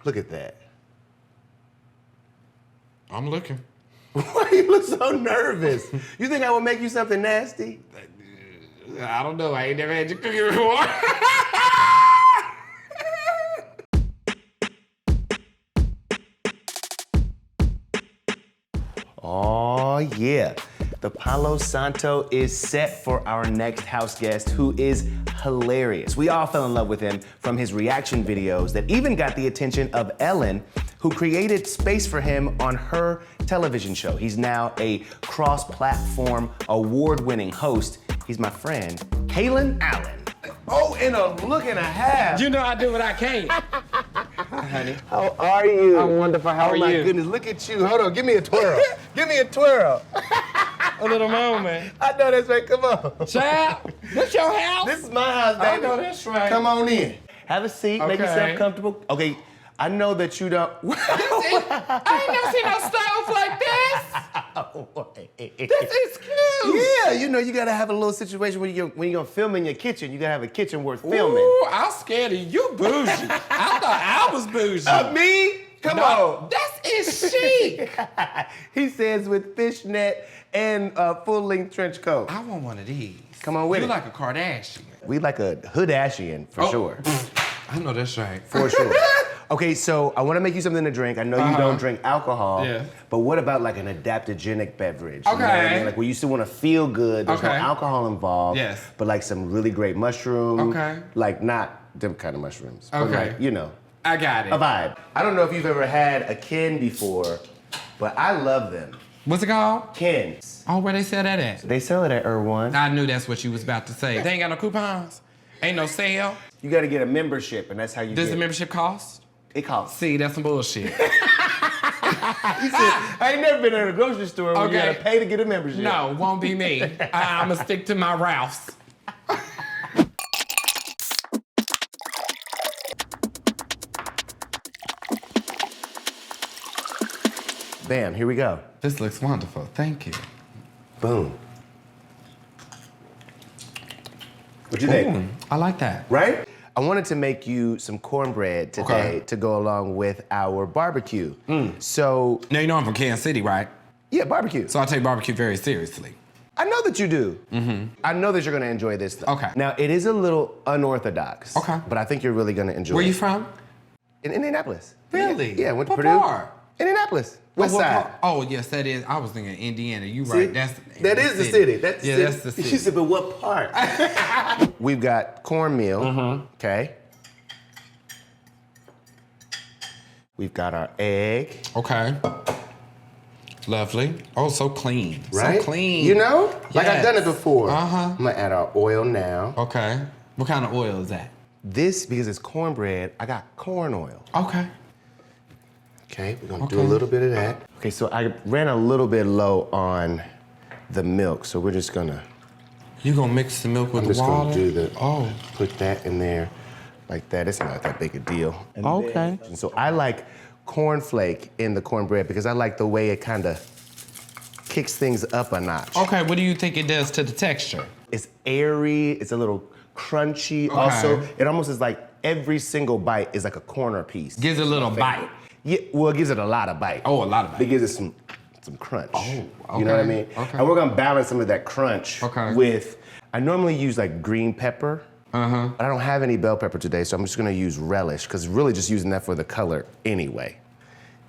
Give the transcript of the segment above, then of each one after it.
Look at that. I'm looking. Why you look so nervous? You think I would make you something nasty? I don't know. I ain't never had your cookie before. Oh, yeah. The Palo Santo is set for our next house guest, who is hilarious. We all fell in love with him from his reaction videos that even got the attention of Ellen, who created space for him on her television show. He's now a cross-platform, award-winning host. He's my friend, Kalen Allen. Oh, in a look and a half. You know I do what I can. Hi, honey. How are you? I'm wonderful. How are you? Oh my goodness, look at you. Hold on, give me a twirl. Give me a twirl. A little moment. I know that's right, come on. Child, this your house? This is my house, baby. I know that's right. Come on in. Have a seat, make Okay. yourself comfortable. Okay, I know that you don't. I ain't never seen no stove like this. This is cute. Yeah, you know, you gotta have a little situation when you're gonna film in your kitchen. You gotta have a kitchen worth filming. Ooh, I'm scared of you bougie. I thought I was bougie. Me? Come on. That is chic. He says with fishnet and a full-length trench coat. I want one of these. Come on with you it. You like a Kardashian. We like a Hoodashian, for sure. I know that's right. For sure. Okay, so I want to make you something to drink. I know you don't drink alcohol. Yeah. But what about like an adaptogenic beverage? You know what Okay. I mean? Like where you still want to feel good. There's no Okay. alcohol involved. Yes. But like some really great mushrooms. Okay. Like not them kind of mushrooms. But Okay. like, you know, I got it. a vibe. I don't know if you've ever had a Ken before, but I love them. What's it called? Kens. Oh, where they sell that at? They sell it at Erewhon. I knew that's what you was about to say. They ain't got no coupons? Ain't no sale? You got to get a membership, and that's how you Does get the membership cost? It costs. See, that's some bullshit. He said, I ain't never been in a grocery store where you Okay. gotta pay to get a membership. No, won't be me. I'ma stick to my Ralphs. Bam, here we go. This looks wonderful. Thank you. Boom. What'd you think? I like that. Right? I wanted to make you some cornbread today Okay. to go along with our barbecue. So, Now, you know I'm from Kansas City, right? yeah, barbecue. So I take barbecue very seriously. I know that you do. I know that you're gonna enjoy this though. Okay. Now, it is a little unorthodox. Okay. But I think you're really gonna enjoy Where it. you from? In Indianapolis. Really? Yeah, went to What Purdue. part? Indianapolis. West What side. part? Oh, yes, that is. I was thinking Indiana. You See? right. That is the city. That's yeah, the that's the city. She said, but what part? We've got cornmeal, okay? We've got our egg. Okay. Lovely. Oh, so clean. Right? So clean. You know? Like I've Yes. done it before. Uh-huh. I'm gonna add our oil now. Okay. What kind of oil is that? This, because it's cornbread, I got corn oil. Okay. Okay, we're gonna do a Okay. little bit of that. Okay, so I ran a little bit low on the milk, so we're just gonna, You gonna mix the milk with I'm the just water? gonna do the, Oh. put that in there like that. It's not that big a deal. And Okay. and so I like cornflake in the cornbread because I like the way it kind of kicks things up a notch. Okay, what do you think it does to the texture? It's airy, it's a little crunchy. Okay. Also, it almost is like every single bite is like a corner piece. Gives it a little bite. Yeah, well, it gives it a lot of bite. Oh, a lot of bite. It gives it some crunch. Oh, You know what I okay, mean? okay. And we're gonna balance some of that crunch Okay. with, I normally use like green pepper, but I don't have any bell pepper today, so I'm just gonna use relish, because really just using that for the color anyway.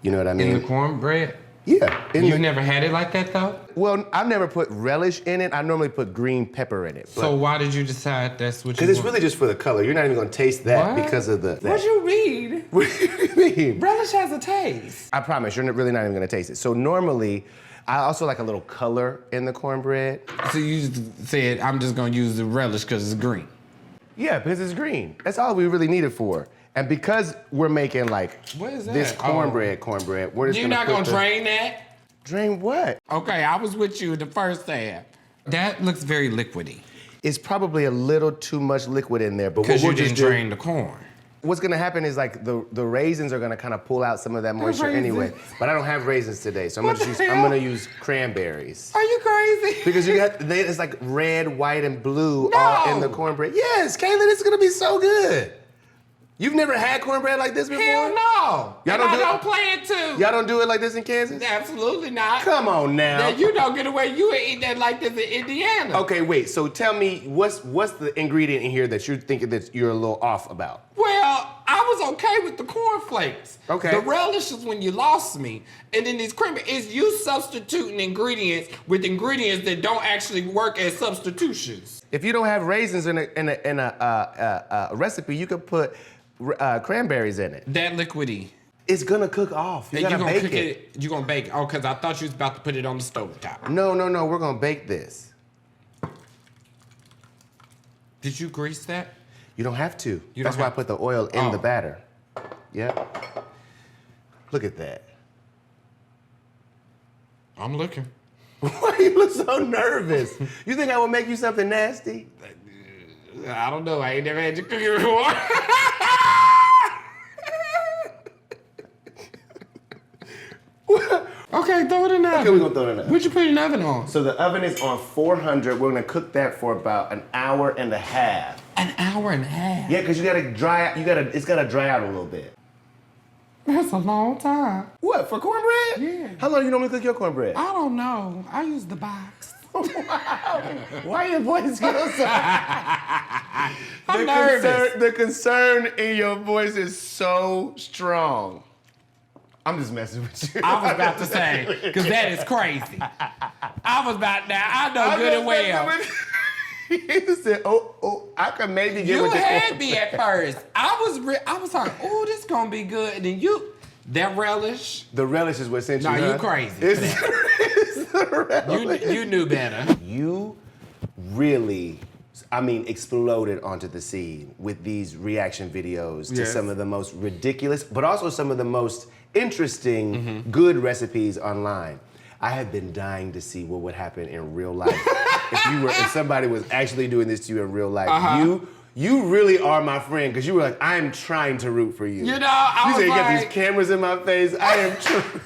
You know what I mean? In the cornbread? Yeah. You've never had it like that though? Well, I've never put relish in it. I normally put green pepper in it. So why did you decide that's what you Because it's want? really just for the color. You're not even gonna taste that What? because of the. What you mean? What do you mean? Relish has a taste. I promise, you're really not even gonna taste it. So normally, I also like a little color in the cornbread. So you just said, I'm just gonna use the relish because it's green. Yeah, because it's green. That's all we really need it for. And because we're making like What is this that? cornbread, we're just You're not put gonna the- drain that? Drain what? Okay, I was with you the first half. That looks very liquidy. It's probably a little too much liquid in there, but what Because we'll you just didn't do, drain the corn. what's gonna happen is like the raisins are gonna kind of pull out some of that moisture raisins? anyway. But I don't have raisins today, so What the I'm hell? gonna use cranberries. Are you crazy? Because it's like red, white, and blue all in the cornbread. Yes, Kayla, it's gonna be so good. You've never had cornbread like this before? Hell no. Y'all I do don't plan to. Y'all don't do it like this in Kansas? Absolutely not. Come on now. Now, you don't get away. You ain't eat that like this in Indiana. Okay, wait. So tell me, what's the ingredient in here that you're thinking that you're a little off about? Well, I was okay with the cornflakes. Okay. The relish is when you lost me. And then these cream is you substituting ingredients with ingredients that don't actually work as substitutions. If you don't have raisins in a recipe, you could put cranberries in it. That liquidy. It's gonna cook off. You gotta bake it. You gonna bake it? Oh, because I thought you was about to put it on the stovetop. No. We're gonna bake this. Did you grease that? You don't have to. You That's don't why I have- put the oil in the batter. Yep. Look at that. I'm looking. Why you look so nervous? You think I would make you something nasty? I don't know. I ain't never had you cook it before. Okay, throw it in the oven. Okay, we're gonna throw it in the oven. What'd you put in the oven on? So the oven is on 400. We're gonna cook that for about an hour and a half. An hour and a half? Yeah, because you gotta dry out. It's gotta dry out a little bit. That's a long time. What, for cornbread? Yeah. How long do you normally cook your cornbread? I don't know. I use the box. Wow. Why your voice goes so? I'm nervous. The concern in your voice is so strong. I'm just messing with you. I was about to say, because that is crazy. I was about now. I know I'm good just and well. messing with you. You said, I can maybe get You with the had me at first. I was like, oh, this gonna be good. And then that relish. The relish is what sent you. No, huh? you crazy. It's the relish. You knew better. You really, exploded onto the scene with these reaction videos to Yes. some of the most ridiculous, but also some of the most interesting, good recipes online. I have been dying to see what would happen in real life if somebody was actually doing this to you in real life. You really are my friend, because you were like, I'm trying to root for you. You know, I You was said, you got like- these cameras in my face. I am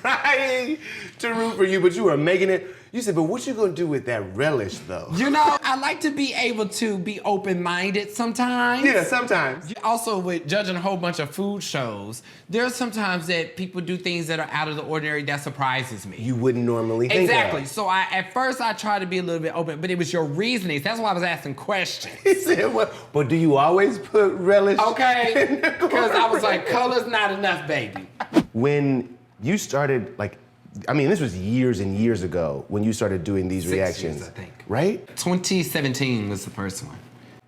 trying to root for you, but you are making it. You said, but what you gonna do with that relish, though? You know, I like to be able to be open-minded sometimes. Yeah, sometimes. Also, with judging a whole bunch of food shows, there's sometimes that people do things that are out of the ordinary that surprises me. You wouldn't normally think Exactly. of. So at first I tried to be a little bit open, but it was your reasonings. That's why I was asking questions. He said, what? But do you always put relish? Okay? Because I was like, color's not enough, baby. When you started, this was years and years ago when you started doing these 6 reactions. years, I think. Right? 2017 was the first one.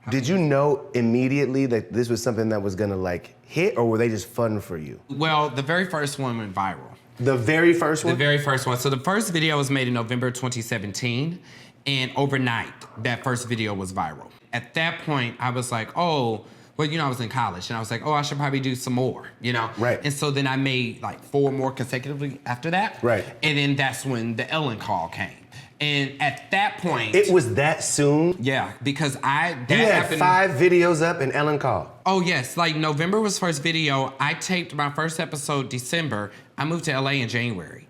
Did you know immediately that this was something that was gonna hit, or were they just fun for you? Well, the very first one went viral. The very first one? The very first one. So the first video was made in November 2017, and overnight, that first video was viral. At that point, I was like, oh, well, I was in college, and I was like, oh, I should probably do some more, Right. And so then I made 4 more consecutively after that. Right. And then that's when the Ellen call came. And at that point... It was that soon? Yeah, because You had 5 videos up in Ellen Call. Oh, yes. November was first video. I taped my first episode December. I moved to LA in January.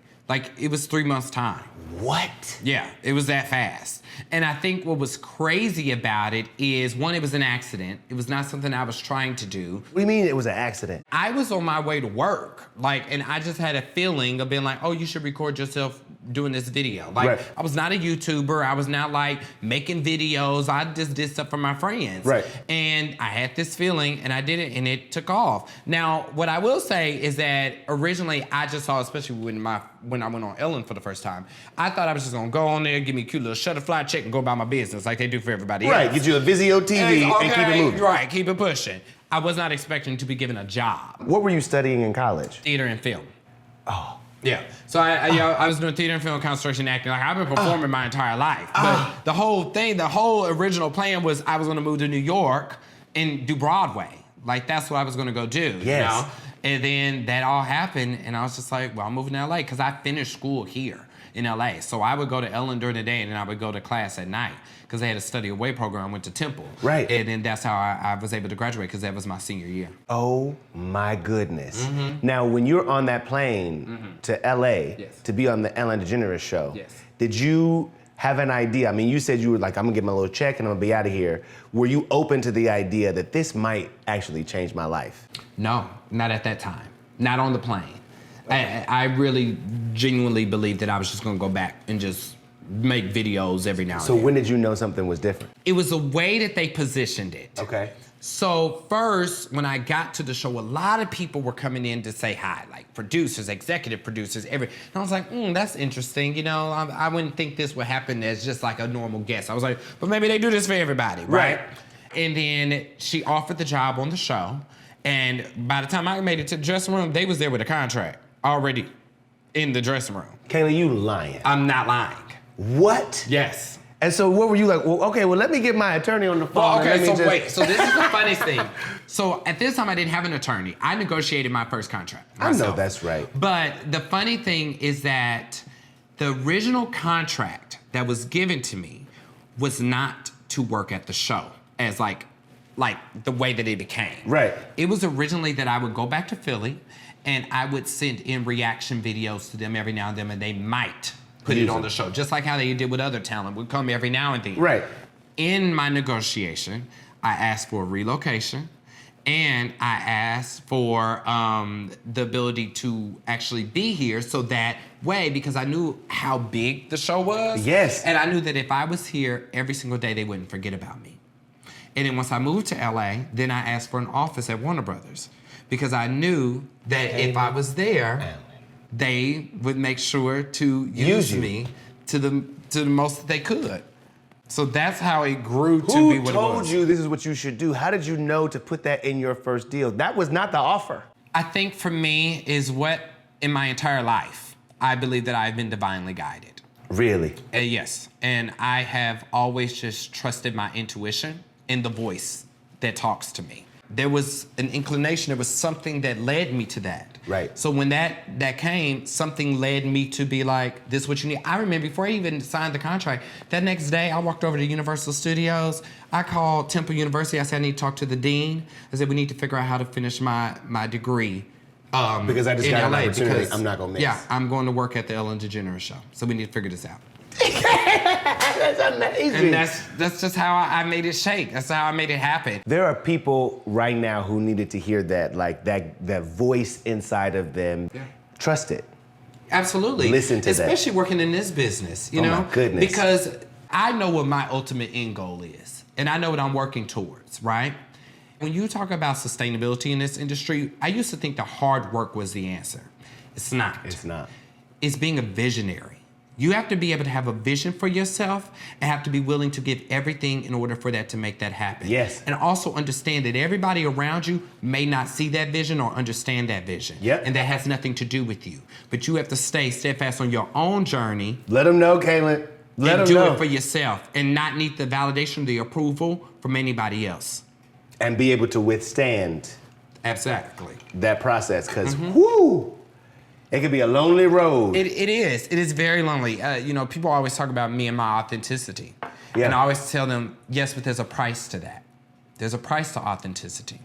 It was 3 months' time. What? Yeah, it was that fast. And I think what was crazy about it is, one, it was an accident. It was not something I was trying to do. What do you mean it was an accident? I was on my way to work, and I just had a feeling of being like, oh, you should record yourself doing this video. Right. I was not a YouTuber. I was not making videos. I just did stuff for my friends. Right. And I had this feeling, and I did it, and it took off. Now, what I will say is that originally I just saw, especially when I went on Ellen for the first time, I thought I was just gonna go on there, give me a cute little shutterfly check, and go about my business like they do for everybody else. Right, get you a Vizio TV and keep it moving. Right, keep it pushing. I was not expecting to be given a job. What were you studying in college? Theater and film. Oh. Yeah. So I was doing theater and film, concentration acting. I've been performing my entire life. But the whole original plan was I was gonna move to New York and do Broadway. That's what I was gonna go do. Yes. And then that all happened, and I was just like, well, I'm moving to LA because I finished school here in LA. So I would go to Ellen during the day, and then I would go to class at night because they had a study away program. I went to Temple. Right. And then that's how I was able to graduate, because that was my senior year. Oh my goodness. Now, when you're on that plane to LA Yes. to be on the Ellen Degeneres Show, Yes. did you have an idea? I mean, you said you were like, I'm gonna get my little check and I'm gonna be out of here. Were you open to the idea that this might actually change my life? No, not at that time. Not on the plane. I really genuinely believed that I was just gonna go back and just make videos every now and then. So when did you know something was different? It was the way that they positioned it. Okay. So first, when I got to the show, a lot of people were coming in to say hi, like producers, executive producers, and I was like, that's interesting. You know, I wouldn't think this would happen as just like a normal guest. I was like, but maybe they do this for everybody, right? And then she offered the job on the show, and by the time I made it to the dressing room, they was there with a contract already in the dressing room. Kayla, you lying. I'm not lying. What? Yes. And so what were you like, well, okay, well, let me get my attorney on the phone. Well, okay, so wait, so this is the funniest thing. So at this time, I didn't have an attorney. I negotiated my first contract myself. I know that's right. But the funny thing is that the original contract that was given to me was not to work at the show as like the way that it became. Right. It was originally that I would go back to Philly and I would send in reaction videos to them every now and then, and they might put it on the show, just like how they did with other talent, would come every now and then. Right. In my negotiation, I asked for relocation, and I asked for the ability to actually be here so that way, because I knew how big the show was. Yes. And I knew that if I was here every single day, they wouldn't forget about me. And then once I moved to LA, then I asked for an office at Warner Brothers, because I knew that if I was there, they would make sure to use me to the most that they could. So that's how it grew to be what it was. Who told you this is what you should do? How did you know to put that in your first deal? That was not the offer. I think for me is what in my entire life, I believe that I've been divinely guided. Really? Yes, and I have always just trusted my intuition and the voice that talks to me. There was an inclination, there was something that led me to that. Right. So when that came, something led me to be like, this is what you need. I remember before I even signed the contract, that next day I walked over to Universal Studios. I called Temple University. I said, I need to talk to the dean. I said, we need to figure out how to finish my degree. Because I just got an opportunity I'm not gonna miss. Yeah, I'm going to work at the Ellen Degeneres Show. So we need to figure this out. That's amazing. And that's just how I made it shake. That's how I made it happen. There are people right now who needed to hear that, like that voice inside of them. Yeah. Trust it. Absolutely. Listen to that. Especially working in this business, you know? Oh my goodness. Because I know what my ultimate end goal is, and I know what I'm working towards, right? When you talk about sustainability in this industry, I used to think the hard work was the answer. It's not. It's not. It's being a visionary. You have to be able to have a vision for yourself and have to be willing to give everything in order for that to make that happen. Yes. And also understand that everybody around you may not see that vision or understand that vision. Yep. And that has nothing to do with you. But you have to stay steadfast on your own journey. Let them know, Kalen. Let them know. And do it for yourself and not need the validation, the approval from anybody else. And be able to withstand Exactly. that process, because whoo, it could be a lonely road. It is. It is very lonely. You know, people always talk about me and my authenticity. Yeah. And I always tell them, yes, but there's a price to that. There's a price to authenticity.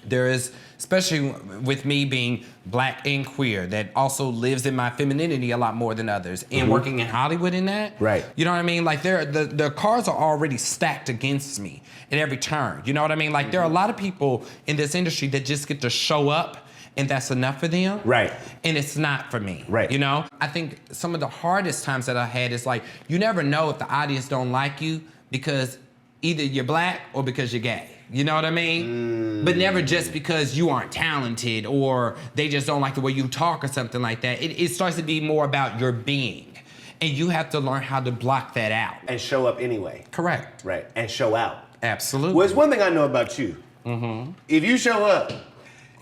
There is, especially with me being black and queer, that also lives in my femininity a lot more than others. And working in Hollywood in that. Right. You know what I mean? Like the cards are already stacked against me at every turn. You know what I mean? Like there are a lot of people in this industry that just get to show up and that's enough for them. Right. And it's not for me. Right. You know? I think some of the hardest times that I had is like, you never know if the audience don't like you because either you're black or because you're gay. You know what I mean? But never just because you aren't talented or they just don't like the way you talk or something like that. It starts to be more about your being. And you have to learn how to block that out. And show up anyway. Correct. Right. And show out. Absolutely. Well, it's one thing I know about you. If you show up,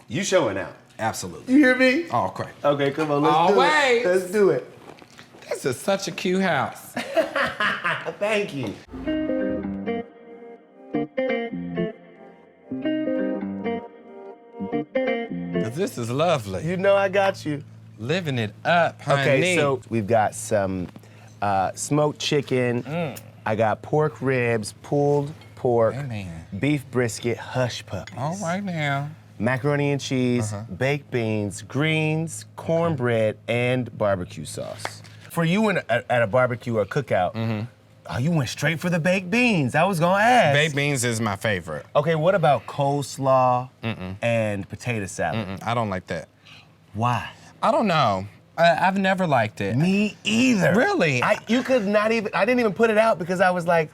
you showing out. Absolutely. You hear me? Oh, correct. Okay, come on, let's Always. do it. Let's do it. This is such a cute house. Thank you. This is lovely. You know I got you. Living it up, honey. Okay, so we've got some smoked chicken. I got pork ribs, pulled pork, beef brisket, hush puppies. All right now. Macaroni and cheese, baked beans, greens, cornbread, and barbecue sauce. For you at a barbecue or cookout, oh, you went straight for the baked beans. I was gonna ask. Baked beans is my favorite. Okay, what about coleslaw and potato salad? I don't like that. Why? I don't know. I've never liked it. Me either. Really? You could not even, I didn't even put it out because I was like,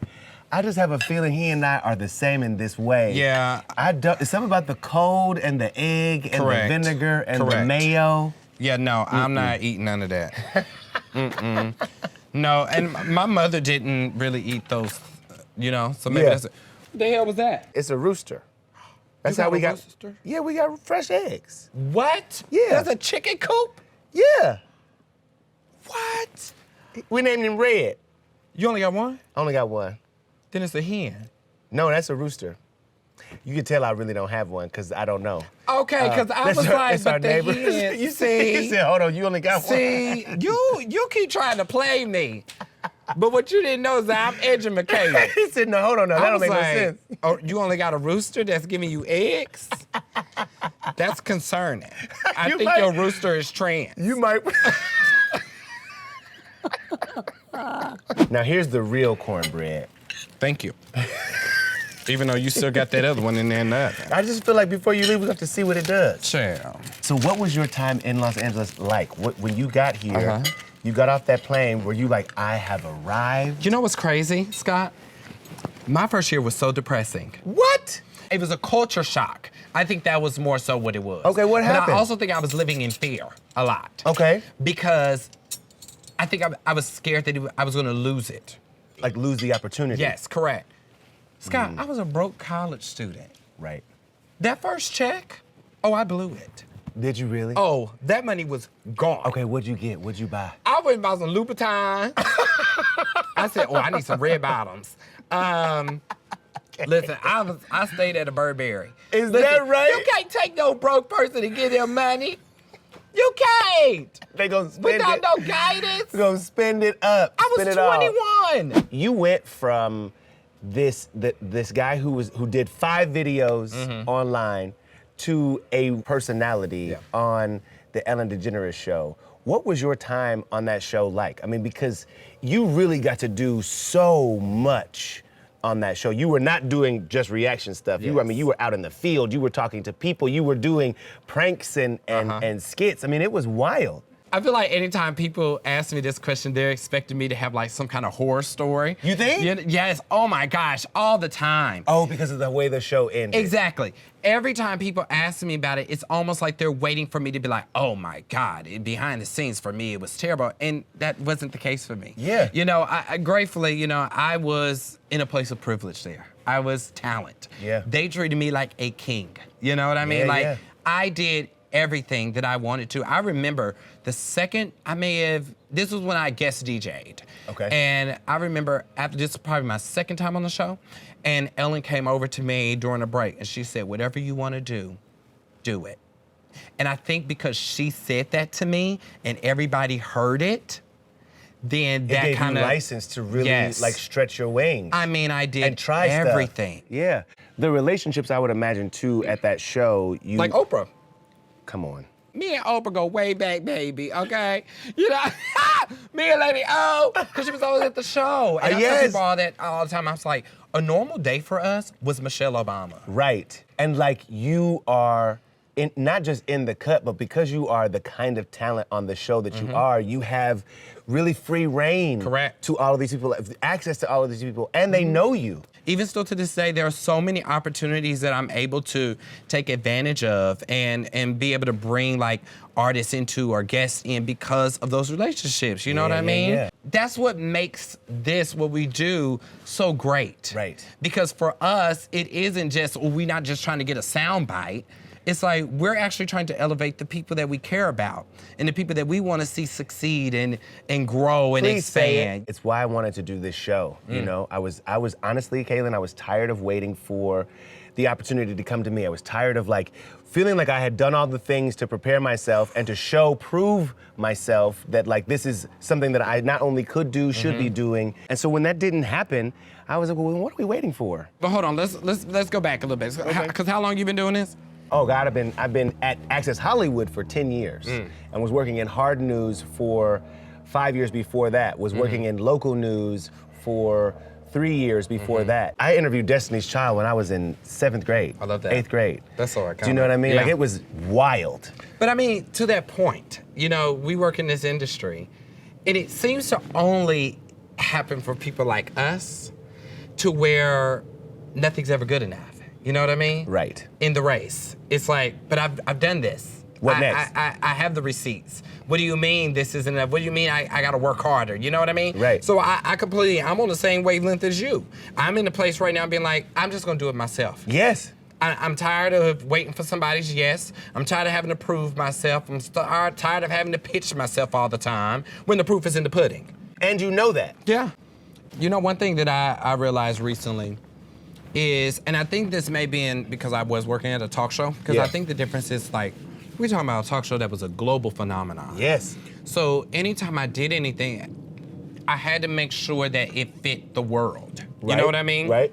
I just have a feeling he and I are the same in this way. Yeah. It's something about the cold and the egg and the vinegar and the mayo. Yeah, no, I'm not eating none of that. No, and my mother didn't really eat those, so maybe that's it. What the hell was that? It's a rooster. That's how we got. Rooster? Yeah, we got fresh eggs. What? Yeah. That's a chicken coop? Yeah. What? We named him Red. You only got one? I only got one. Then it's a hen. No, that's a rooster. You can tell I really don't have one because I don't know. Okay, because I was like, but the hen. You said, hold on, you only got one. See, you keep trying to play me. But what you didn't know is that I'm educated. He said, no, hold on, that don't make no sense. Oh, you only got a rooster that's giving you eggs? That's concerning. I think your rooster is trans. You might. Now here's the real cornbread. Thank you. Even though you still got that other one in there and that. I just feel like before you leave, we have to see what it does. Sure. So what was your time in Los Angeles like? When you got here, you got off that plane, were you like, I have arrived? You know what's crazy, Scott? My first year was so depressing. What? It was a culture shock. I think that was more so what it was. Okay, what happened? But I also think I was living in fear a lot. Okay. Because I think I was scared that I was gonna lose it. Like lose the opportunity? Yes, correct. Scott, I was a broke college student. Right. That first check, I blew it. Did you really? Oh, that money was gone. Okay, what'd you get? What'd you buy? I went and bought some Louboutin. I said, I need some red bottoms. Listen, I stayed at a Burberry. Is that right? You can't take no broke person and give them money. You can't. They gonna spend without it. no guidance. Gonna spend it up. I was 21. You went from this guy who did 5 videos online to a personality on the Ellen Degeneres Show. What was your time on that show like? I mean, because you really got to do so much on that show. You were not doing just reaction stuff. Yes. You were out in the field. You were talking to people. You were doing pranks and skits. I mean, it was wild. I feel like anytime people ask me this question, they're expecting me to have like some kind of horror story. You think? Yes, oh my gosh, all the time. Oh, because of the way the show ended. Exactly. Every time people ask me about it, it's almost like they're waiting for me to be like, oh my God, behind the scenes for me, it was terrible. And that wasn't the case for me. Yeah. I gratefully, I was in a place of privilege there. I was talent. Yeah. They treated me like a king. You know what I mean? Yeah. I did everything that I wanted to. I remember the second this was when I guest DJ'd. Okay. And I remember this was probably my second time on the show, and Ellen came over to me during a break and she said, whatever you want to do, do it. And I think because she said that to me and everybody heard it, then that gave kind you of license to really stretch your wings. I mean, I did and try everything. Stuff. Yeah. The relationships I would imagine too at that show, like Oprah. Come on. Me and Oprah go way back, baby, okay? Me and Lady O, because she was always at the show. And I tell people all that all the time. I was like, a normal day for us was Michelle Obama. Right. And like you are, not just in the cut, but because you are the kind of talent on the show that you are, you have really free reign to all of these people, access to all of these people, and they know you. Even still to this day, there are so many opportunities that I'm able to take advantage of and be able to bring like artists into or guests in because of those relationships. You know what I mean? Yeah. That's what makes this, what we do, so great. Right. Because for us, it isn't just, we're not just trying to get a sound bite. It's like we're actually trying to elevate the people that we care about and the people that we want to see succeed and grow and expand. It's why I wanted to do this show. You know, I was honestly, Kalen, I was tired of waiting for the opportunity to come to me. I was tired of like feeling like I had done all the things to prepare myself and to prove myself that like this is something that I not only could do, should be doing. And so when that didn't happen, I was like, well, what are we waiting for? But hold on, let's go back a little bit. Because how long you been doing this? Oh God, I've been at Access Hollywood for 10 years and was working in hard news for 5 years before that, was working in local news for 3 years before that. I interviewed Destiny's Child when I was in 7th grade. I love that. 8th grade. That's all right. Do you know what I mean? Yeah. Like, it was wild. But I mean, to that point, you know, we work in this industry, and it seems to only happen for people like us to where nothing's ever good enough. You know what I mean? Right. In the race. It's like, but I've done this. What next? I have the receipts. What do you mean this isn't enough? What do you mean I gotta work harder? You know what I mean? Right. So I'm on the same wavelength as you. I'm in a place right now being like, I'm just gonna do it myself. Yes. I'm tired of waiting for somebody's yes. I'm tired of having to prove myself. I'm tired of having to pitch myself all the time when the proof is in the pudding. And you know that. Yeah. You know, one thing that I realized recently is, and I think this may be because I was working at a talk show, because I think the difference is like, we're talking about a talk show that was a global phenomenon. Yes. So anytime I did anything, I had to make sure that it fit the world. Right. You know what I mean? Right.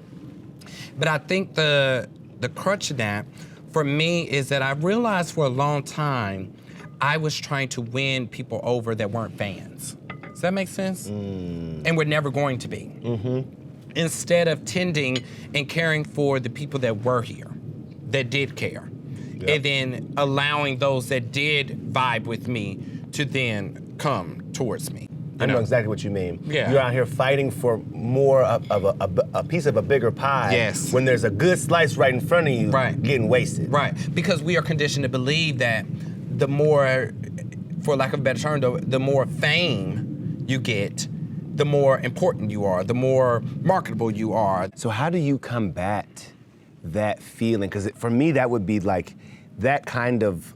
But I think the crutch of that for me is that I realized for a long time I was trying to win people over that weren't fans. Does that make sense? And we're never going to be. Instead of tending and caring for the people that were here, that did care. Yep. And then allowing those that did vibe with me to then come towards me. I know exactly what you mean. Yeah. You're out here fighting for more of a piece of a bigger pie. Yes. When there's a good slice right in front of you, Right. getting wasted. Right, because we are conditioned to believe that the more, for lack of a better term, the more fame you get, the more important you are, the more marketable you are. So how do you combat that feeling? Because for me, that would be like, that kind of,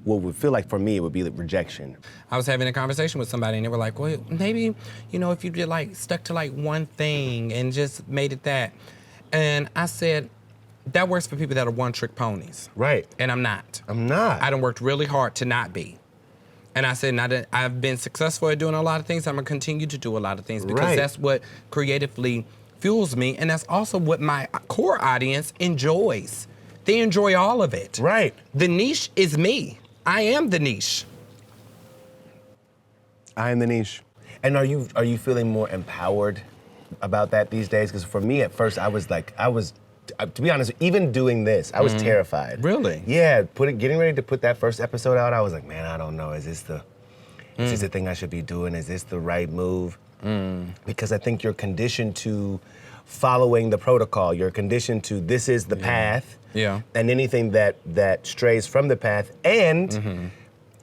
what would feel like for me, it would be like rejection. I was having a conversation with somebody and they were like, well, maybe, you know, if you did like, stuck to like one thing and just made it that. And I said, that works for people that are one-trick ponies. Right. And I'm not. I'm not. I done worked really hard to not be. And I said, now that I've been successful at doing a lot of things, I'm gonna continue to do a lot of things because Right. that's what creatively fuels me, and that's also what my core audience enjoys. They enjoy all of it. Right. The niche is me. I am the niche. I am the niche. And are you feeling more empowered about that these days? Because for me, at first, to be honest, even doing this, I was terrified. Really? Yeah, getting ready to put that first episode out, I was like, man, I don't know. Is this the thing I should be doing? Is this the right move? Because I think you're conditioned to following the protocol. You're conditioned to this is the path. Yeah. And anything that strays from the path. And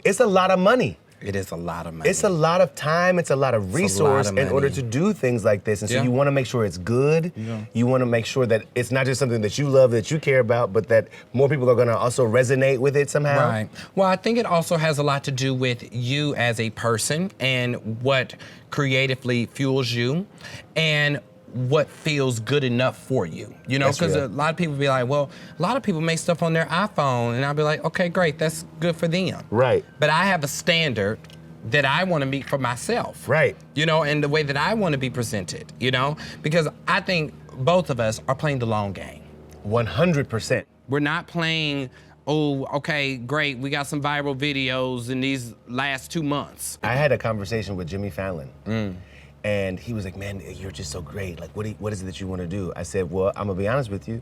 it's a lot of money. It is a lot of money. It's a lot of time, it's a lot of resource in order to do things like this. And so you want to make sure it's good. Yeah. You want to make sure that it's not just something that you love, that you care about, but that more people are going to also resonate with it somehow. Right. Well, I think it also has a lot to do with you as a person and what creatively fuels you and what feels good enough for you. You know, because a lot of people be like, well, a lot of people make stuff on their iPhone, and I'll be like, okay, great, that's good for them. Right. But I have a standard that I want to meet for myself. Right. You know, and the way that I want to be presented, you know? Because I think both of us are playing the long game. 100%. We're not playing, oh, okay, great, we got some viral videos in these last 2 months. I had a conversation with Jimmy Fallon. And he was like, man, you're just so great. Like, what is it that you want to do? I said, well, I'm going to be honest with you.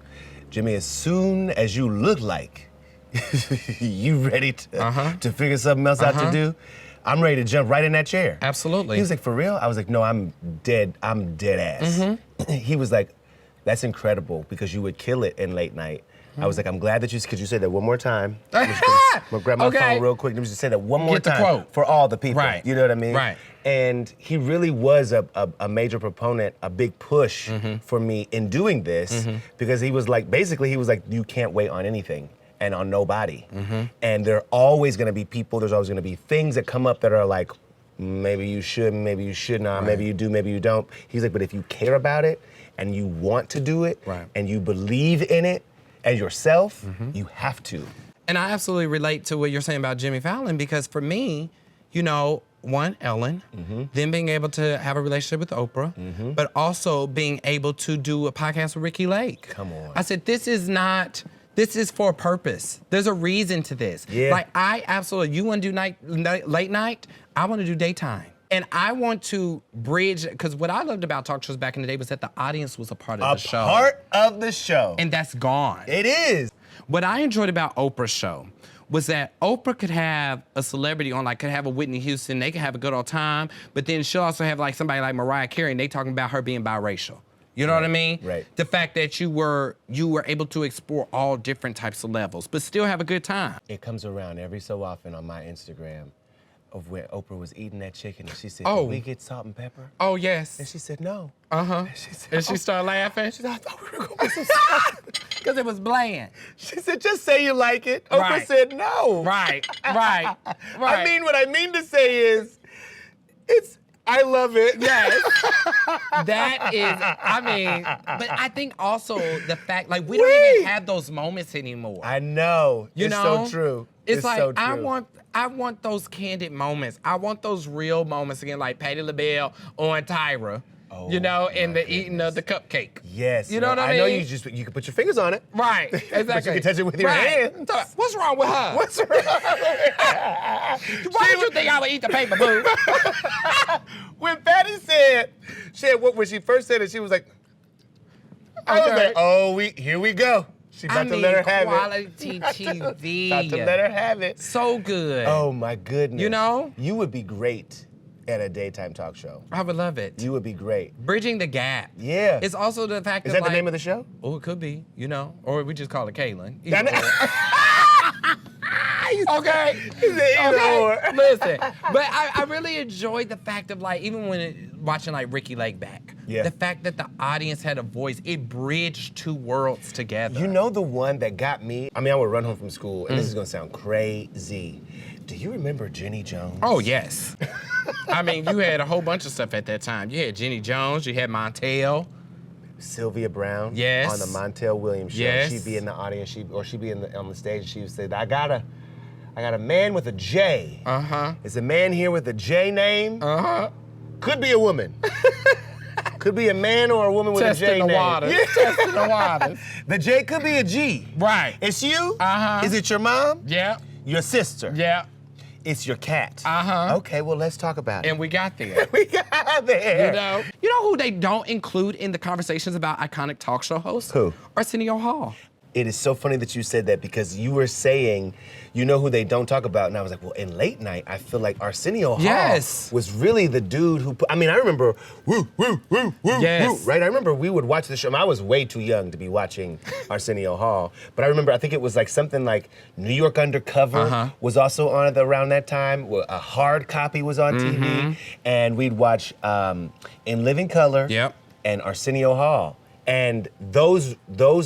Jimmy, as soon as you look like you ready to figure something else out to do, I'm ready to jump right in that chair. Absolutely. He was like, for real? I was like, no, I'm dead ass. He was like, that's incredible because you would kill it in late night. I was like, I'm glad that could you say that one more time? I'm gonna grab my phone real quick. Let me just say that one more time quote. For all the people. Right. You know what I mean? Right. And he really was a major proponent, a big push for me in doing this because he was like, you can't wait on anything and on nobody. And there are always gonna be people, there's always gonna be things that come up that are like, maybe you should, maybe you should not, maybe you do, maybe you don't. He's like, but if you care about it and you want to do it and you believe in it as yourself, you have to. And I absolutely relate to what you're saying about Jimmy Fallon because for me, you know, one, Ellen, then being able to have a relationship with Oprah, but also being able to do a podcast with Ricky Lake. Come on. I said, this is for a purpose. There's a reason to this. Yeah. Like, I absolutely, you want to do late night, I want to do daytime. And I want to bridge, because what I loved about talk shows back in the day was that the audience was a part of the show. A part of the show. And that's gone. It is. What I enjoyed about Oprah's show was that Oprah could have a celebrity on, like could have a Whitney Houston, they could have a good old time, but then she'll also have like somebody like Mariah Carey and they talking about her being biracial. You know what I mean? Right. The fact that you were able to explore all different types of levels, but still have a good time. It comes around every so often on my Instagram of where Oprah was eating that chicken and she said, Oh. "Did we get salt and pepper?" Oh, yes. And she said, "No." Uh-huh. And she started laughing? She said, "I thought we were going to get some salt." Because it was bland. She said, "Just say you like it." Oprah Right. said, "No." Right. I mean, what I mean to say is, I love it. Yes. That is, I mean, but I think also the fact, like, we don't even have those moments anymore. I know. You it's know? so true. It's like, so true. I want those candid moments. I want those real moments again, like Patti LaBelle on Tyra, you know, and the eating of the cupcake. Yes. You know what I mean? I know you can put your fingers on it. Right, exactly. But you can touch it with your hand. So, what's wrong with her? What's wrong with her? Why did you think I would eat the paper, boo? When Patty said, when she first said it, she was like, I was Okay. like, oh, here we go. She about to let her have quality it. TV. About to let her have it. So good. Oh my goodness. You know? You would be great at a daytime talk show. I would love it. You would be great. Bridging the gap. Yeah. It's also the fact Is that that the name of the show? Oh, it could be, you know, or we just call it Kalen. Okay. Okay. Listen, but I really enjoyed the fact of like, even when watching like Ricky Lake back, Yeah. the fact that the audience had a voice, it bridged two worlds together. You know the one that got me? I mean, I would run home from school, and this is gonna sound crazy. Do you remember Jenny Jones? Oh, yes. I mean, you had a whole bunch of stuff at that time. You had Jenny Jones, you had Montel. Sylvia Brown. Yes. On the Montel Williams show. Yes. She'd be in the audience, she'd be on the stage, and she would say, I got a man with a J. Uh-huh. Is a man here with a J name? Uh-huh. Could be a woman. Could be a man or a woman with Testing a J the name. waters. Yeah. Testing the waters. The J could be a G. Right. It's you? Uh-huh. Is it your mom? Yeah. Your sister? Yeah. It's your cat. Uh-huh. Okay, well, let's talk about it. And we got there. We got there. You know who they don't include in the conversations about iconic talk show hosts? Who? Arsenio Hall. It is so funny that you said that because you were saying, you know who they don't talk about, and I was like, well, in late night, I feel like Arsenio Hall Yes. was really the dude who I remember, woo, woo, woo, woo, Yes. woo, right? I remember we would watch the show. I was way too young to be watching Arsenio Hall, but I remember, I think it was like something like New York Undercover was also on at around that time. A Hard Copy was on TV, and we'd watch In Living Color Yep. and Arsenio Hall. And those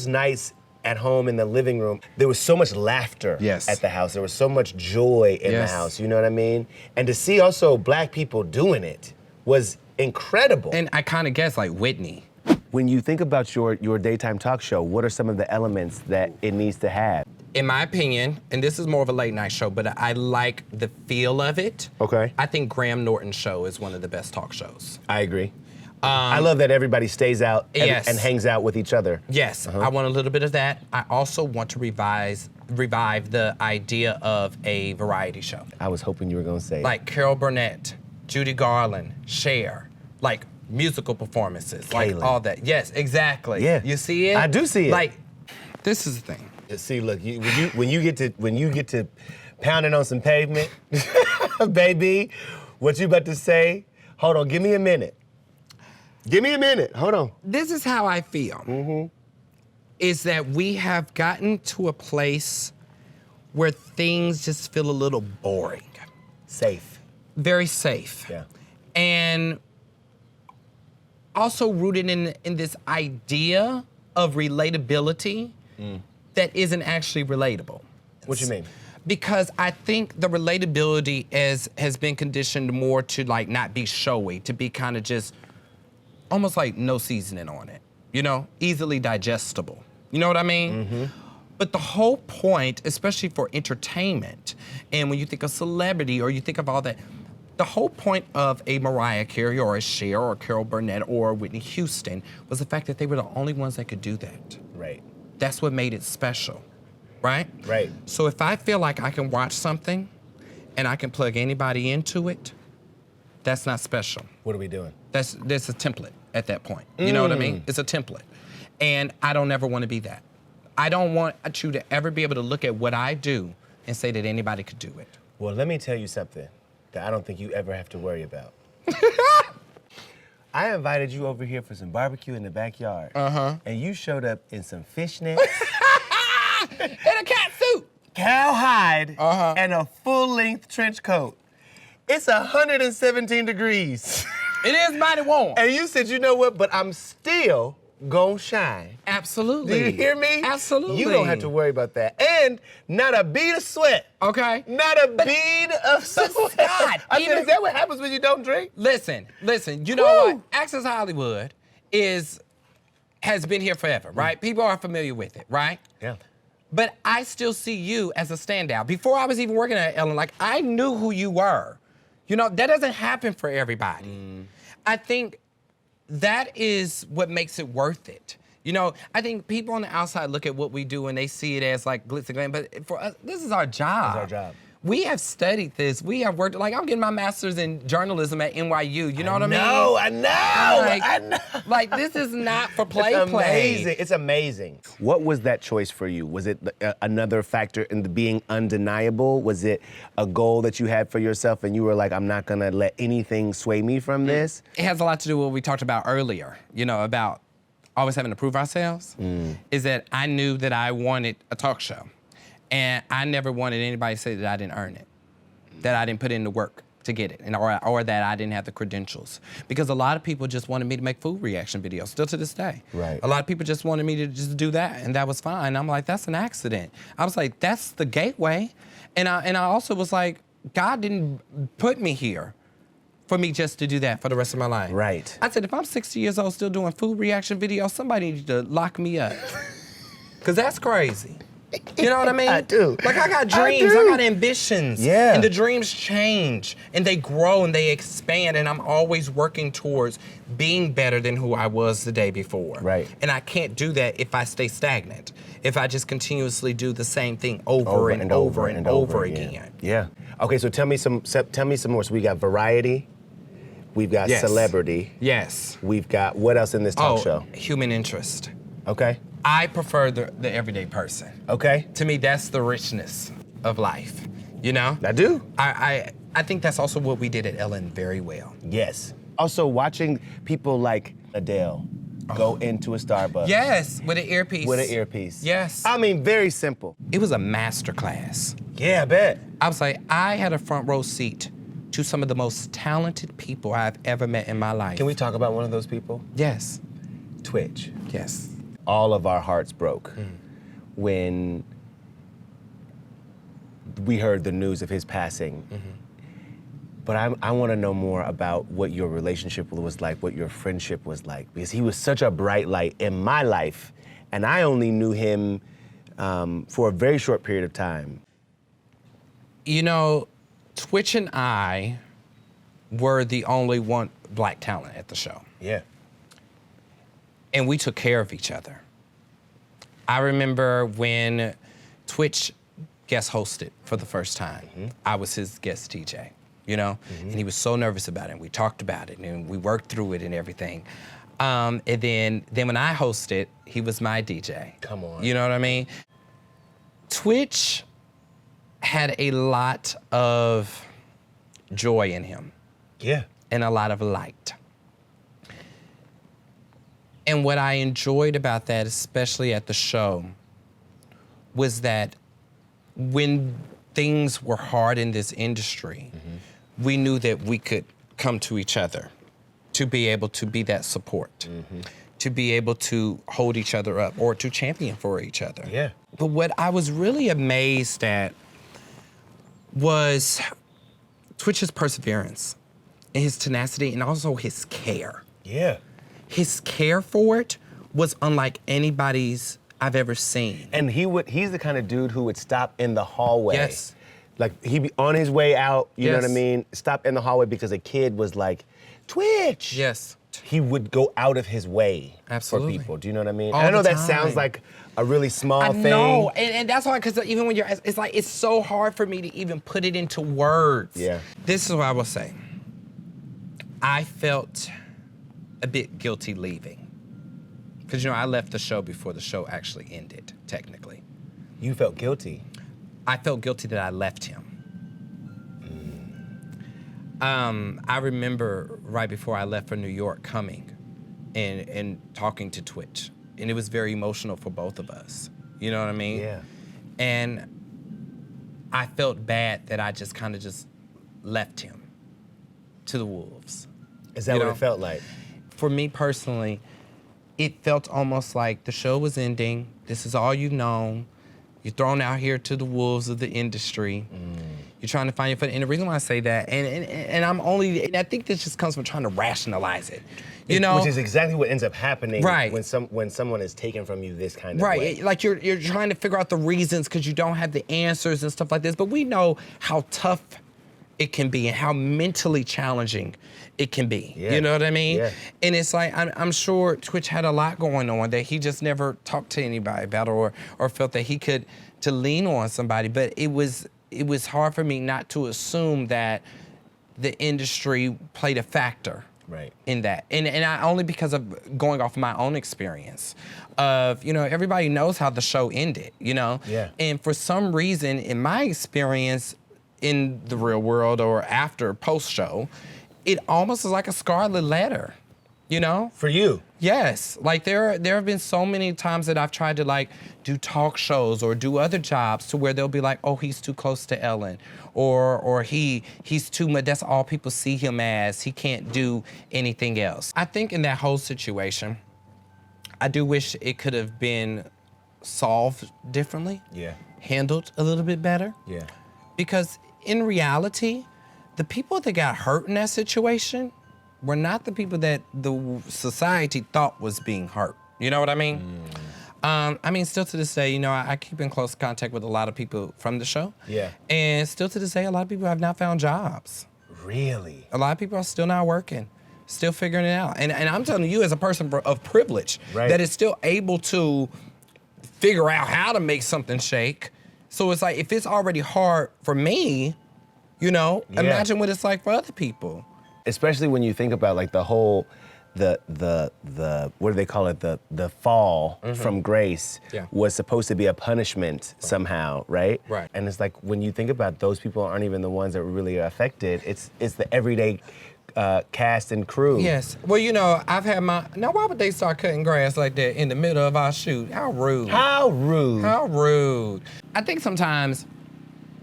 nights at home in the living room, there was so much laughter Yes. at the house. There was so much joy in Yes. the house, you know what I mean? And to see also black people doing it was incredible. And I kind of guess like Whitney. When you think about your daytime talk show, what are some of the elements that it needs to have? In my opinion, and this is more of a late night show, but I like the feel of it. Okay. I think Graham Norton's show is one of the best talk shows. I agree. I love that everybody stays out Yes. and hangs out with each other. Yes, I want a little bit of that. I also want to revive the idea of a variety show. I was hoping you were gonna say Like Carol Burnett, Judy Garland, Cher, like musical performances, like Kalen. all that. Yes, exactly. Yeah. You see it? I do see it. Like, this is the thing. See, look, when you get to pounding on some pavement, baby, what you about to say? Hold on, give me a minute. Give me a minute. Hold on. This is how I feel. Is that we have gotten to a place where things just feel a little boring. Safe. Very safe. Yeah. And also rooted in this idea of relatability that isn't actually relatable. What you mean? Because I think the relatability has been conditioned more to like not be showy, to be kind of just almost like no seasoning on it, you know, easily digestible. You know what I mean? But the whole point, especially for entertainment, and when you think of celebrity or you think of all that, the whole point of a Mariah Carey or a Cher or a Carol Burnett or Whitney Houston was the fact that they were the only ones that could do that. Right. That's what made it special, right? Right. So if I feel like I can watch something and I can plug anybody into it, That's not special. What are we doing? That's a template at that point. You know what I mean? It's a template. And I don't ever want to be that. I don't want you to ever be able to look at what I do and say that anybody could do it. Well, let me tell you something that I don't think you ever have to worry about. I invited you over here for some barbecue in the backyard. And you showed up in some fishnets. In a cat suit. Cowhide, and a full-length trench coat. It's 117 degrees. It is mighty warm. And you said, you know what, but I'm still gonna shine. Absolutely. Do you hear me? Absolutely. You don't have to worry about that. And not a bead of sweat. Okay. Not a bead of sweat. Scott, I mean, is that what happens when you don't drink? Listen, you know what? Access Hollywood has been here forever, right? People are familiar with it, right? Yeah. But I still see you as a standout. Before I was even working at Ellen, like, I knew who you were. You know, that doesn't happen for everybody. I think that is what makes it worth it. You know, I think people on the outside look at what we do and they see it as like glitz and glam, but for us, this is our job. It's our job. We have studied this. We have worked, like, I'm getting my master's in journalism at NYU. You know what I mean? I know. I know. Like, this is not for play. It's amazing. It's amazing. What was that choice for you? Was it another factor in the being undeniable? Was it a goal that you had for yourself and you were like, I'm not gonna let anything sway me from this? It has a lot to do with what we talked about earlier, you know, about always having to prove ourselves. Is that I knew that I wanted a talk show. And I never wanted anybody to say that I didn't earn it, that I didn't put in the work to get it, or that I didn't have the credentials. Because a lot of people just wanted me to make food reaction videos, still to this day. Right. A lot of people just wanted me to just do that, and that was fine. I'm like, that's an accident. I was like, that's the gateway. And I also was like, God didn't put me here for me just to do that for the rest of my life. Right. I said, if I'm 60 years old still doing food reaction videos, somebody needs to lock me up. Because that's crazy. You know what I mean? I do. Like, I got dreams, I got ambitions. Yeah. And the dreams change, and they grow, and they expand, and I'm always working towards being better than who I was the day before. Right. And I can't do that if I stay stagnant, if I just continuously do the same thing over and over again. Yeah. Okay, so tell me some more. So we got variety, we've got celebrity. Yes. We've got, what else in this talk show? Human interest. Okay. I prefer the everyday person. Okay. To me, that's the richness of life, you know? I do. I think that's also what we did at Ellen very well. Yes. Also, watching people like Adele go into a Starbucks. Yes, with an earpiece. With an earpiece. Yes. I mean, very simple. It was a masterclass. Yeah, I bet. I was like, I had a front row seat to some of the most talented people I've ever met in my life. Can we talk about one of those people? Yes. Twitch. Yes. All of our hearts broke when we heard the news of his passing. But I want to know more about what your relationship was like, what your friendship was like, because he was such a bright light in my life, and I only knew him for a very short period of time. You know, Twitch and I were the only one black talent at the show. Yeah. And we took care of each other. I remember when Twitch guest hosted for the first time. I was his guest DJ, you know? And he was so nervous about it. We talked about it and we worked through it and everything. And then when I hosted, he was my DJ. Come on. You know what I mean? Twitch had a lot of joy in him. Yeah. And a lot of light. And what I enjoyed about that, especially at the show, was that when things were hard in this industry, we knew that we could come to each other to be able to be that support, to be able to hold each other up or to champion for each other. Yeah. But what I was really amazed at was Twitch's perseverance and his tenacity and also his care. Yeah. His care for it was unlike anybody's I've ever seen. And he's the kind of dude who would stop in the hallway. Yes. Like, he'd be on his way out, you know Yes. what I mean? Stop in the hallway because a kid was like, Twitch! Yes. He would go out of his way Absolutely. for people. Do you know what I mean? All And I know the that sounds time. like a really small I thing. know, and that's why, because even when it's like, it's so hard for me to even put it into words. Yeah. This is what I will say. I felt a bit guilty leaving. Because, you know, I left the show before the show actually ended, technically. You felt guilty? I felt guilty that I left him. I remember right before I left for New York coming and talking to Twitch. And it was very emotional for both of us. You know what I mean? Yeah. And I felt bad that I just kind of just left him to the wolves. Is that You what know? it felt like? For me personally, it felt almost like the show was ending. This is all you've known. You're thrown out here to the wolves of the industry. You're trying to find your foot. And the reason why I say that, and I think this just comes from trying to rationalize it. You know? Which is exactly what ends up happening Right. when someone is taken from you this kind of Right, way. like you're trying to figure out the reasons because you don't have the answers and stuff like this. But we know how tough it can be and how mentally challenging it can be. Yeah. You know what I mean? Yeah. And it's like, I'm sure Twitch had a lot going on that he just never talked to anybody about or felt that he could to lean on somebody. But it was hard for me not to assume that the industry played a factor. Right. In that, and I only because of going off my own experience of, you know, everybody knows how the show ended, you know? Yeah. And for some reason, in my experience in the real world or after post-show, it almost is like a scarlet letter, you know? For you? Yes, like there have been so many times that I've tried to like do talk shows or do other jobs to where they'll be like, oh, he's too close to Ellen, or he's too much. That's all people see him as. He can't do anything else. I think in that whole situation, I do wish it could have been solved differently. Yeah. Handled a little bit better. Yeah. Because in reality, the people that got hurt in that situation were not the people that the society thought was being hurt. You know what I mean? I mean, still to this day, you know, I keep in close contact with a lot of people from the show. Yeah. And still to this day, a lot of people have not found jobs. Really? A lot of people are still not working, still figuring it out. And I'm telling you as a person of privilege Right. that is still able to figure out how to make something shake. So it's like, if it's already hard for me, you know, Yeah. imagine what it's like for other people. Especially when you think about like the whole, the what do they call it? The fall from grace Yeah. was supposed to be a punishment somehow, right? Right. And it's like when you think about those people aren't even the ones that were really affected. It's the everyday cast and crew. Yes. Well, you know, I've had my. Now, why would they start cutting grass like that in the middle of our shoot? How rude. How rude. How rude. I think sometimes,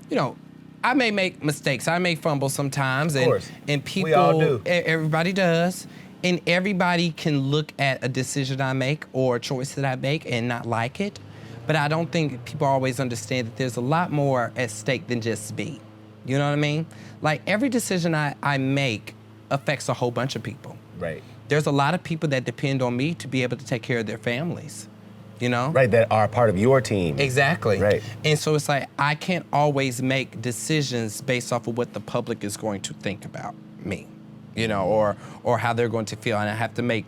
you know, I may make mistakes. I may fumble sometimes. Of course. And people. We all do. Everybody does. And everybody can look at a decision I make or a choice that I make and not like it. But I don't think people always understand that there's a lot more at stake than just me. You know what I mean? Like, every decision I make affects a whole bunch of people. Right. There's a lot of people that depend on me to be able to take care of their families, you know? Right, that are part of your team. Exactly. Right. And so it's like, I can't always make decisions based off of what the public is going to think about me, you know, or how they're going to feel. And I have to make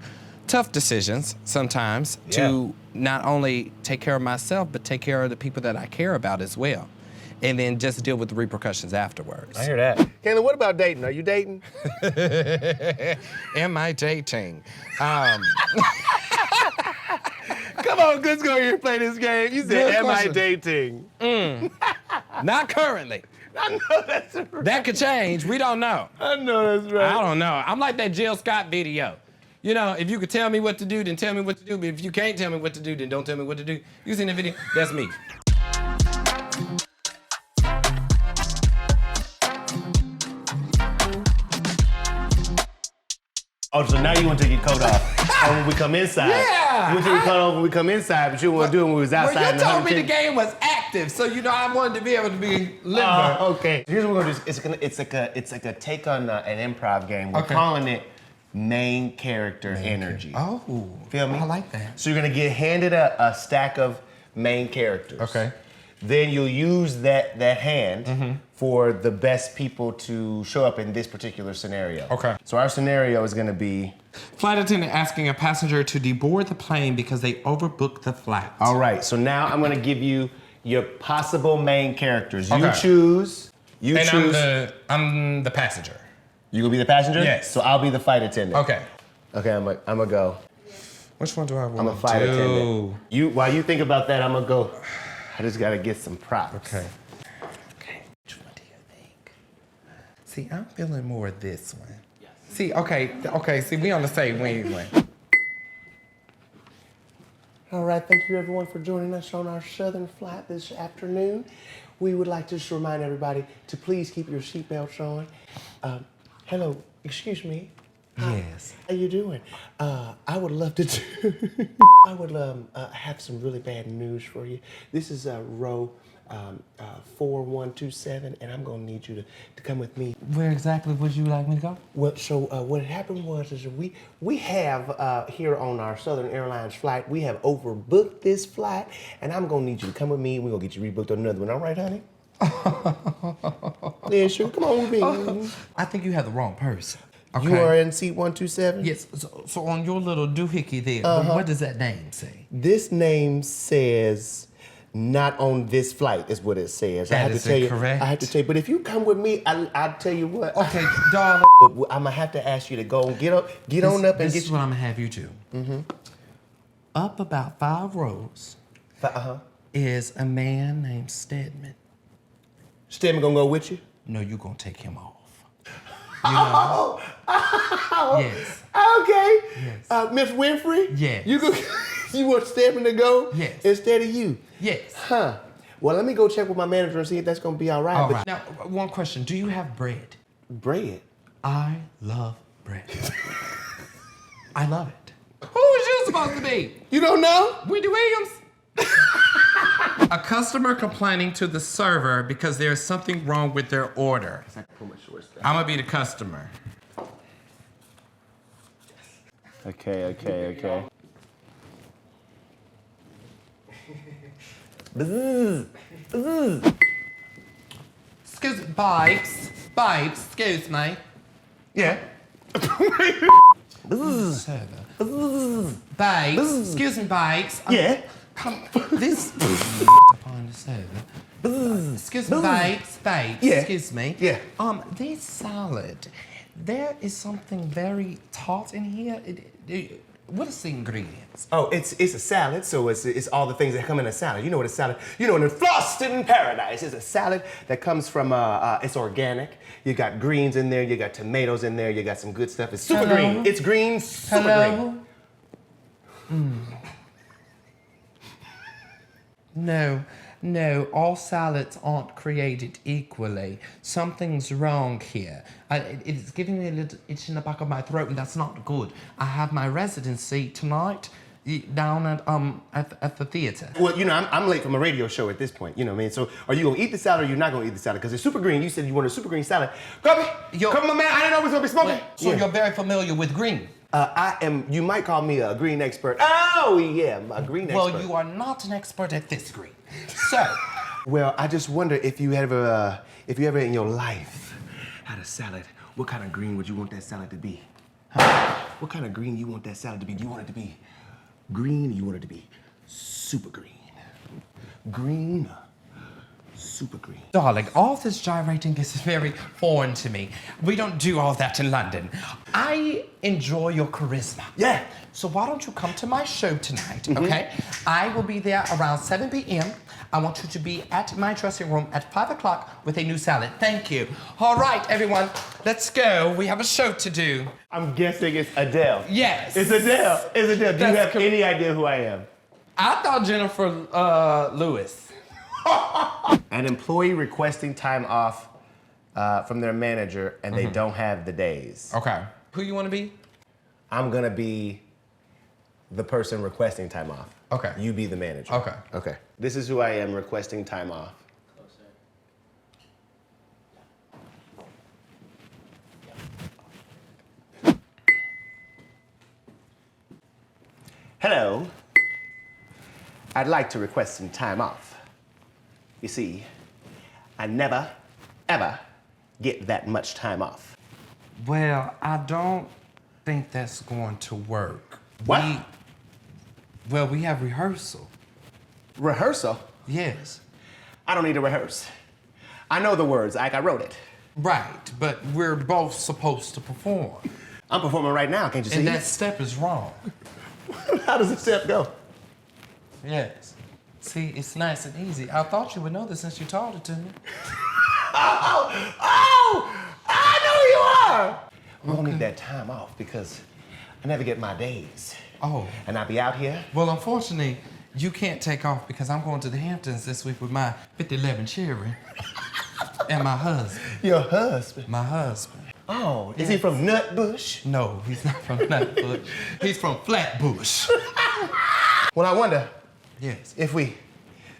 tough decisions sometimes to not only take care of myself, but take care of the people that I care about as well. And then just deal with the repercussions afterwards. I hear that. Kalen, what about dating? Are you dating? Am I dating? Come on, let's go here and play this game. You said, Good am I question. dating? Not currently. I know that's right. That could change. We don't know. I know that's right. I don't know. I'm like that Jill Scott video. You know, if you could tell me what to do, then tell me what to do. But if you can't tell me what to do, then don't tell me what to do. You seen the video? That's me. Oh, so now you want to take your coat off when we come inside. Yeah, You want to take your coat off when we come inside, but you want to do it when we was outside. Well, in you the told me the 110. game was active, so you know I wanted to be able to be limber. Okay. Here's what we're gonna do. It's like a take on an improv game. We're Okay. calling it main character energy. Oh, Feel me? I like that. So you're gonna get handed a stack of main characters. Okay. Then you'll use that hand for the best people to show up in this particular scenario. Okay. So our scenario is gonna be. Flight attendant asking a passenger to deboard the plane because they overbooked the flight. All right. So now I'm gonna give you your possible main characters. You Okay. choose. You And choose. I'm the passenger. You gonna be the passenger? Yes. So I'll be the flight attendant. Okay. Okay, I'm gonna go. Which one do I want to do? I'm a flight attendant. While you think about that, I'm gonna go. I just gotta get some props. Okay. Okay. Which one do you think? See, I'm feeling more of this one. Yes. See, okay. See, we on the same wavelength. All right, thank you everyone for joining us on our southern flight this afternoon. We would like to just remind everybody to please keep your seatbelts on. Hello, excuse me. Hi. Yes. How you doing? I would love to I would have some really bad news for you. This is row 4127, and I'm gonna need you to come with me. Where exactly would you like me to go? Well, so what happened was is we have here on our Southern Airlines flight, we have overbooked this flight, and I'm gonna need you to come with me. We're gonna get you rebooked on another one. All right, honey? Yeah, sure. Come on with me. I think you have the wrong person. Okay. You are in seat 127? Yes. So on your little doohickey there, what does that name say? This name says not on this flight is what it says. That I have is to tell incorrect. you. I have to tell you. But if you come with me, I'll tell you what. Okay, darling. But I'm gonna have to ask you to go and get on up and This get is what I'm gonna have you do. Up about 5 rows is a man named Stedman. Stedman gonna go with you? No, you're gonna take him off. You know? Yes. Okay. Yes. Miss Winfrey? Yes. You want Stedman to go? Yes. Instead of you? Yes. Huh. Well, let me go check with my manager and see if that's gonna be all right. All But right. Now, one question. Do you have bread? bread. I love bread. I love it. Who is you supposed to be? You don't know? Wendy Williams. A customer complaining to the server because there's something wrong with their order. I'm gonna be the customer. Okay. Excuse me, Bikes, excuse me. Yeah. Bikes, excuse me, Bikes. Yeah. Come, this upon the server. Excuse me, Bikes, Yeah. excuse me. Yeah. This salad, there is something very taut in here. What is the ingredients? Oh, it's a salad, so it's all the things that come in a salad. You know what a salad, in Frosted in Paradise, it's a salad that comes from, it's organic. You got greens in there, you got tomatoes in there, you got some good stuff. It's super green. It's green, super green. No, all salads aren't created equally. Something's wrong here. It's giving me a little itch in the back of my throat, and that's not good. I have my residency tonight down at the theater. Well, I'm late from a radio show at this point, you know what I mean? So are you gonna eat the salad or you're not gonna eat the salad? Because it's super green. You said you wanted a super green salad. Come on, man, I didn't know we was gonna be smoking. So you're very familiar with green? I am, you might call me a green expert. Oh, yeah, a green expert. Well, you are not an expert at this green. So. Well, I just wonder if you ever in your life had a salad, what kind of green would you want that salad to be? Huh? What kind of green you want that salad to be? Do you want it to be green or you want it to be super green? Green, super green. Darling, all this gyrating is very foreign to me. We don't do all that in London. I enjoy your charisma. Yeah. So why don't you come to my show tonight, okay? I will be there around 7 p.m. I want you to be at my dressing room at 5 o'clock with a new salad. Thank you. All right, everyone, let's go. We have a show to do. I'm guessing it's Adele. Yes. It's Adele. Do you That's have any idea who I am? I thought Jennifer Lewis. An employee requesting time off from their manager and they don't have the days. Okay. Who you want to be? I'm gonna be the person requesting time off. Okay. You be the manager. Okay. Okay. This is who I am requesting time off. Hello. I'd like to request some time off. You see, I never, ever get that much time off. Well, I don't think that's going to work. What? We have rehearsal. Rehearsal? Yes. I don't need to rehearse. I know the words, like I wrote it. Right, but we're both supposed to perform. I'm performing right now, can't you see? And that step is wrong. How does the step go? Yes. See, it's nice and easy. I thought you would know this since you taught it to me. I know who you are! We're gonna need that time off because I never get my days. Oh. And I'll be out here. Well, unfortunately, you can't take off because I'm going to the Hamptons this week with my 5011 Cherry and my husband. Your husband? My husband. Oh, is he from Nutbush? No, he's not from Nutbush. He's from Flatbush. Well, I wonder Yes. if we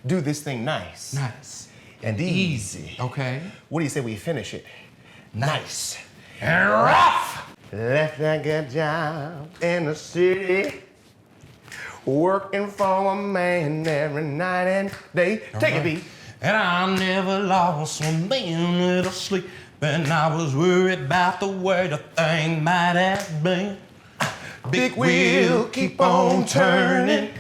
do this thing nice. Nice. And easy. Okay. What do you say we finish it? Nice. And rough. Left that good job in the city. Working for a man every night and day. Take it, B. And I never lost one minute of sleep. And I was worried about the way the thing might have been. Big wheel keep on turning.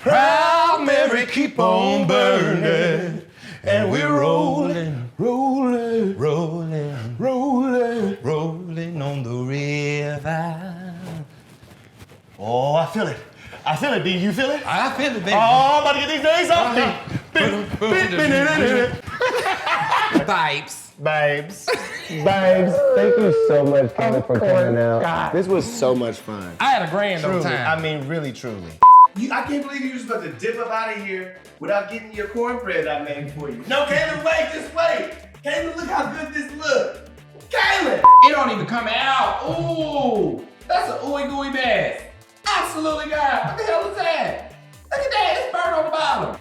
Proud Mary keep on burning. And we're rolling, Rolling, rolling, rolling. rolling on the river. Oh, I feel it. I feel it, B. You feel it? I feel it, baby. Oh, I'm about to get these days off. Vibes. Babes. Babes, thank you so much, Kalen, for coming out. This was so much fun. I had a grand old Truly, time. I mean, really, truly. I can't believe you was about to dip up out of here without getting your cornbread I made for you. No, Kalen, wait, just wait. Kalen, look how good this look. Kalen! It don't even come out. Ooh, that's an ooey gooey mess. Absolutely, God. What the hell is that? Look at that, it's burnt on the bottom.